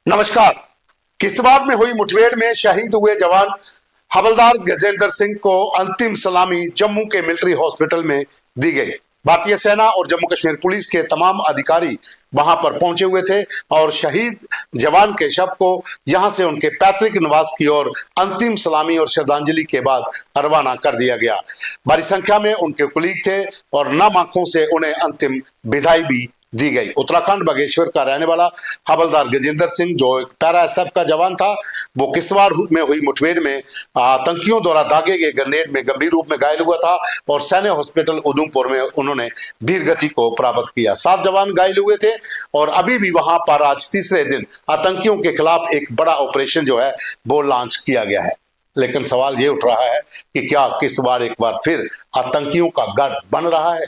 नमस्कार। किश्तवाड़ में हुई मुठभेड़ में शहीद हुए जवान हवलदार गजेंद्र सिंह को अंतिम सलामी जम्मू के मिलिट्री हॉस्पिटल में दी गई। भारतीय सेना और जम्मू कश्मीर पुलिस के तमाम अधिकारी वहां पर पहुंचे हुए थे और शहीद जवान के शव को यहां से उनके पैतृक निवास की ओर अंतिम सलामी और श्रद्धांजलि के बाद रवाना कर दिया गया। बड़ी संख्या में उनके कुलीग थे और नम आंखों से उन्हें अंतिम विदाई भी दी गई। उत्तराखंड बागेश्वर का रहने वाला हवलदार गजेंद्र सिंह, जो एक पैरा एसएफ का जवान था, वो किश्तवाड़ में हुई मुठभेड़ में आतंकियों द्वारा दागे गए ग्रेनेड में गंभीर रूप में घायल हुआ था और सैन्य हॉस्पिटल उधमपुर में उन्होंने वीरगति को प्राप्त किया। 7 जवान घायल हुए थे और अभी भी वहां पर आज तीसरे दिन आतंकियों के खिलाफ एक बड़ा ऑपरेशन जो है वो लॉन्च किया गया है। लेकिन सवाल ये उठ रहा है कि क्या किश्तवाड़ एक बार फिर आतंकियों का गढ़ बन रहा है?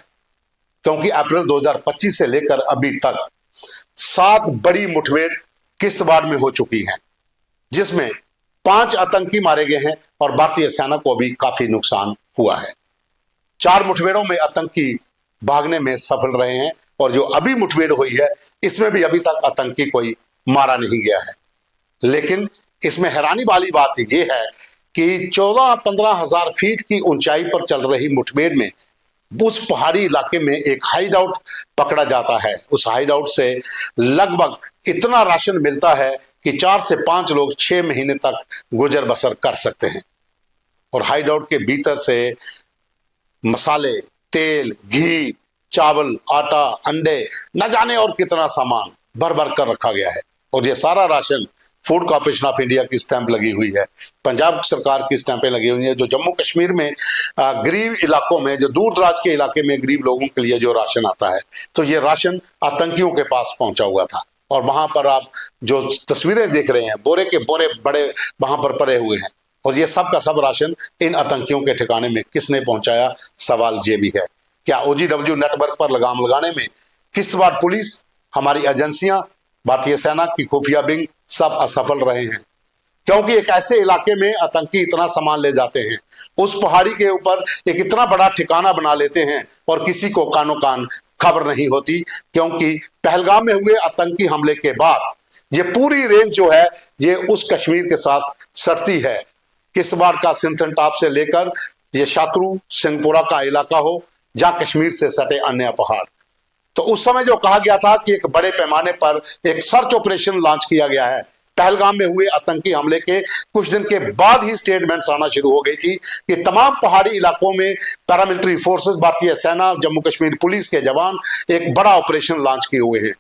क्योंकि अप्रैल 2025 से लेकर अभी तक 7 बड़ी मुठभेड़ किश्तवाड़ में हो चुकी हैं, जिसमें 5 आतंकी मारे गए हैं और भारतीय सेना को भी काफी नुकसान हुआ है। 4 मुठभेड़ों में आतंकी भागने में सफल रहे हैं और जो अभी मुठभेड़ हुई है इसमें भी अभी तक आतंकी कोई मारा नहीं गया है। लेकिन इसमें हैरानी वाली बात ये है कि 14-15 हजार फीट की ऊंचाई पर चल रही मुठभेड़ में उस पहाड़ी इलाके में एक हाइड आउट पकड़ा जाता है। उस हाइड आउट से लगभग इतना राशन मिलता है कि 4 से 5 लोग 6 महीने तक गुजर बसर कर सकते हैं। और हाइड आउट के भीतर से मसाले, तेल, घी, चावल, आटा, अंडे, न जाने और कितना सामान भर भर कर रखा गया है। और ये सारा ration food corporation of India की स्टैंप लगी हुई है, पंजाब सरकार की स्टैंपें लगी हुई है। जो जम्मू कश्मीर में गरीब इलाकों में, जो दूर दराज के इलाके में गरीब लोगों के लिए जो राशन आता है, तो ये राशन आतंकियों के पास पहुंचा हुआ था। और वहां पर आप जो तस्वीरें देख रहे हैं, बोरे के बोरे बड़े वहां पर पड़े हुए हैं। और ये सब का सब राशन इन आतंकियों के ठिकाने में किसने पहुंचाया, सवाल ये भी है। क्या OGW नेटवर्क पर लगाम लगाने में किश्तवाड़ पुलिस, हमारी एजेंसियां, भारतीय सेना की खुफिया विंग सब असफल रहे हैं? क्योंकि एक ऐसे इलाके में आतंकी इतना सामान ले जाते हैं, उस पहाड़ी के ऊपर एक इतना बड़ा ठिकाना बना लेते हैं और किसी को कानो कान खबर नहीं होती। क्योंकि पहलगाम में हुए आतंकी हमले के बाद ये पूरी रेंज जो है ये उस कश्मीर के साथ सटती है। किश्तवाड़ का सिंथन टॉप से लेकर ये शात्रु सिंहपुरा का इलाका हो, जहां कश्मीर से सटे अन्य पहाड़। तो उस समय जो कहा गया था कि एक बड़े पैमाने पर एक सर्च ऑपरेशन लॉन्च किया गया है, पहलगाम में हुए आतंकी हमले के कुछ दिन के बाद ही स्टेटमेंट्स आना शुरू हो गई थी कि तमाम पहाड़ी इलाकों में पैरामिलिट्री फोर्सेस, भारतीय सेना, जम्मू कश्मीर पुलिस के जवान एक बड़ा ऑपरेशन लॉन्च किए हुए हैं।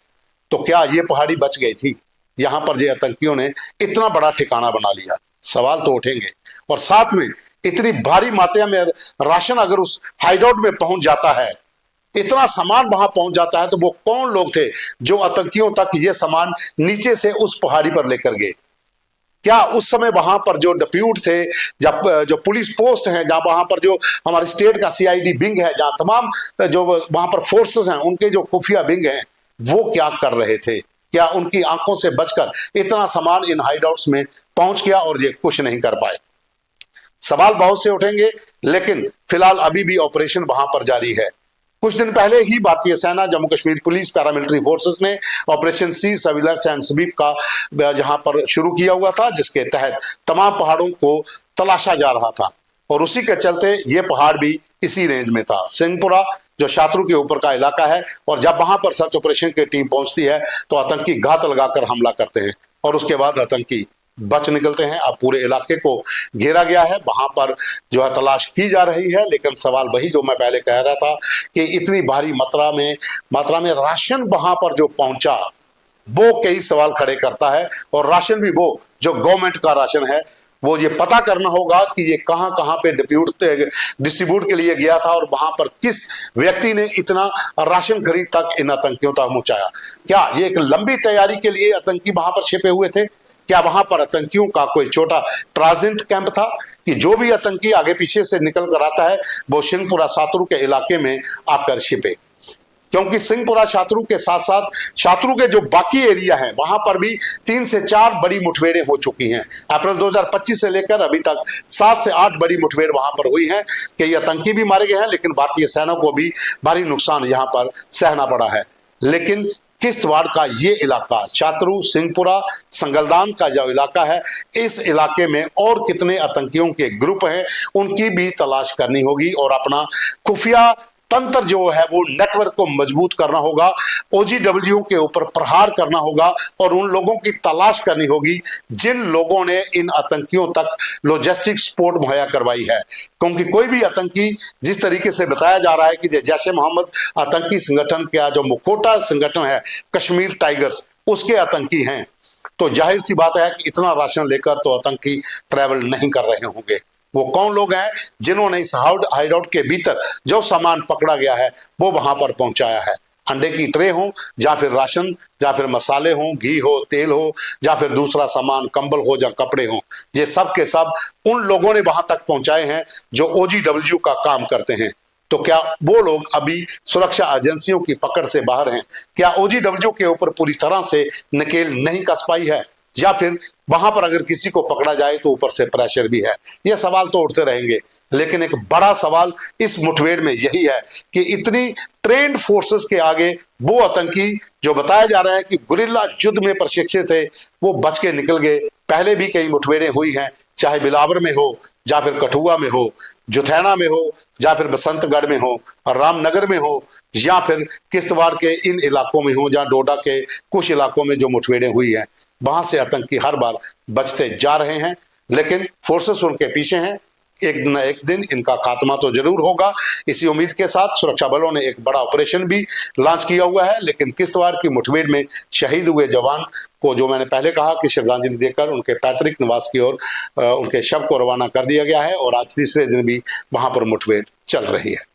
तो क्या ये पहाड़ी बच गई थी? यहां पर ये आतंकियों ने इतना बड़ा ठिकाना बना लिया, सवाल तो उठेंगे। और साथ में इतनी भारी मात्रा में राशन अगर उस हाइडआउट में पहुंच जाता है, इतना सामान वहां पहुंच जाता है, तो वो कौन लोग थे जो आतंकियों तक ये सामान नीचे से उस पहाड़ी पर लेकर गए? क्या उस समय वहां पर जो डिप्यूट थे, जब जो पुलिस पोस्ट हैं, जहां वहां पर जो हमारे स्टेट का CID विंग है, जहां तमाम जो वहां पर फोर्सेस हैं, उनके जो खुफिया विंग हैं, वो क्या कर रहे थे? क्या उनकी आंखों से बचकर इतना सामान इन हाइडआउट्स में पहुंच गया और ये कुछ नहीं कर पाए? सवाल बहुत से उठेंगे, लेकिन फिलहाल अभी भी ऑपरेशन वहां पर जारी है। कुछ दिन पहले ही भारतीय सेना, Jammu Kashmir police, paramilitary forces ने operation sea surveillance and sweep का जहां पर शुरू किया हुआ था, जिसके तहत तमाम पहाड़ों को तलाशा जा रहा था। और उसी के चलते ये पहाड़ भी इसी रेंज में था, सिंहपुरा, जो शात्रु के ऊपर का इलाका है। और जब वहां पर सर्च ऑपरेशन की टीम पहुंचती है तो आतंकी घात लगाकर हमला करते हैं और उसके बाद आतंकी बच निकलते हैं। अब पूरे इलाके को घेरा गया है, वहां पर जो है तलाश की जा रही है। लेकिन सवाल वही जो मैं पहले कह रहा था कि इतनी भारी मात्रा में राशन वहां पर जो पहुंचा, वो कई सवाल खड़े करता है। और राशन भी वो जो गवर्नमेंट का राशन है, वो ये पता करना होगा कि ये कहां कहां पे डिस्ट्रीब्यूट के लिए गया था और वहां पर किस व्यक्ति ने इतना राशन खरीद तक इन आतंकियों तक पहुंचाया। क्या ये एक लंबी तैयारी के लिए आतंकी वहां पर छिपे हुए थे? क्या वहां पर आतंकियों का कोई छोटा ट्रांजिट कैंप था कि जो भी आतंकी आगे पीछे से निकल कर आता है वो सिंहपुरा शात्रु के इलाके में आकर छिपे? क्योंकि सिंहपुरा शात्रु के साथ साथ शात्रु के जो बाकी एरिया है, वहां पर भी 3 से 4 बड़ी मुठभेड़ें हो चुकी हैं। अप्रैल 2025 से लेकर अभी तक 7 से 8 बड़ी मुठभेड़ वहां पर हुई हैं। कई आतंकी भी मारे गए हैं, लेकिन भारतीय सेना को भी भारी नुकसान यहां पर सहना पड़ा है। लेकिन किश्तवाड़ का ये इलाका, चातरू, सिंहपुरा, संगलदान का जो इलाका है, इस इलाके में और कितने आतंकियों के ग्रुप हैं उनकी भी तलाश करनी होगी और अपना खुफिया तंत्र जो है वो नेटवर्क को मजबूत करना होगा, ओजीडब्ल्यू के ऊपर प्रहार करना होगा और उन लोगों की तलाश करनी होगी जिन लोगों ने इन आतंकियों तक लॉजिस्टिक सपोर्ट मुहैया करवाई है। क्योंकि कोई भी आतंकी, जिस तरीके से बताया जा रहा है कि जैश ए मोहम्मद आतंकी संगठन का जो मुखौटा संगठन है कश्मीर टाइगर्स, उसके आतंकी हैं, तो जाहिर सी बात है कि इतना राशन लेकर तो आतंकी ट्रैवल नहीं कर रहे होंगे। वो कौन लोग हैं जिन्होंने इस हाइडआउट के भीतर जो सामान पकड़ा गया है वो वहां पर पहुंचाया है? अंडे की ट्रे हो, या फिर राशन, या फिर मसाले हो, घी हो, तेल हो, या फिर दूसरा सामान, कंबल हो या कपड़े हो, ये सब के सब उन लोगों ने वहां तक पहुंचाए हैं जो ओजीडब्ल्यू का काम करते हैं। तो क्या वो लोग अभी सुरक्षा एजेंसियों की पकड़ से बाहर हैं? क्या ओजीडब्ल्यू के ऊपर पूरी तरह से नकेल नहीं कस पाई है, या फिर वहां पर अगर किसी को पकड़ा जाए तो ऊपर से प्रेशर भी है? ये सवाल तो उठते रहेंगे, लेकिन एक बड़ा सवाल इस मुठभेड़ में यही है कि इतनी ट्रेंड फोर्सेस के आगे वो आतंकी जो बताया जा रहा है कि गुरिल्ला युद्ध में प्रशिक्षित थे, वो बच के निकल गए। पहले भी कई मुठभेड़ें हुई हैं, चाहे बिलावर में हो, या फिर कठुआ में हो, जुथैना में हो, या फिर बसंतगढ़ में हो, और रामनगर में हो, या फिर किश्तवाड़ के इन इलाकों में हो, या डोडा के कुछ इलाकों में जो मुठभेड़ें हुई हैं, वहां से आतंकी हर बार बचते जा रहे हैं। लेकिन फोर्सेस उनके पीछे हैं, एक न एक दिन इनका खात्मा तो जरूर होगा। इसी उम्मीद के साथ सुरक्षा बलों ने एक बड़ा ऑपरेशन भी लॉन्च किया हुआ है। लेकिन किश्तवाड़ की मुठभेड़ में शहीद हुए जवान को, जो मैंने पहले कहा कि श्रद्धांजलि देकर उनके पैतृक निवास की ओर उनके शव को रवाना कर दिया गया है, और आज तीसरे दिन भी वहां पर मुठभेड़ चल रही है।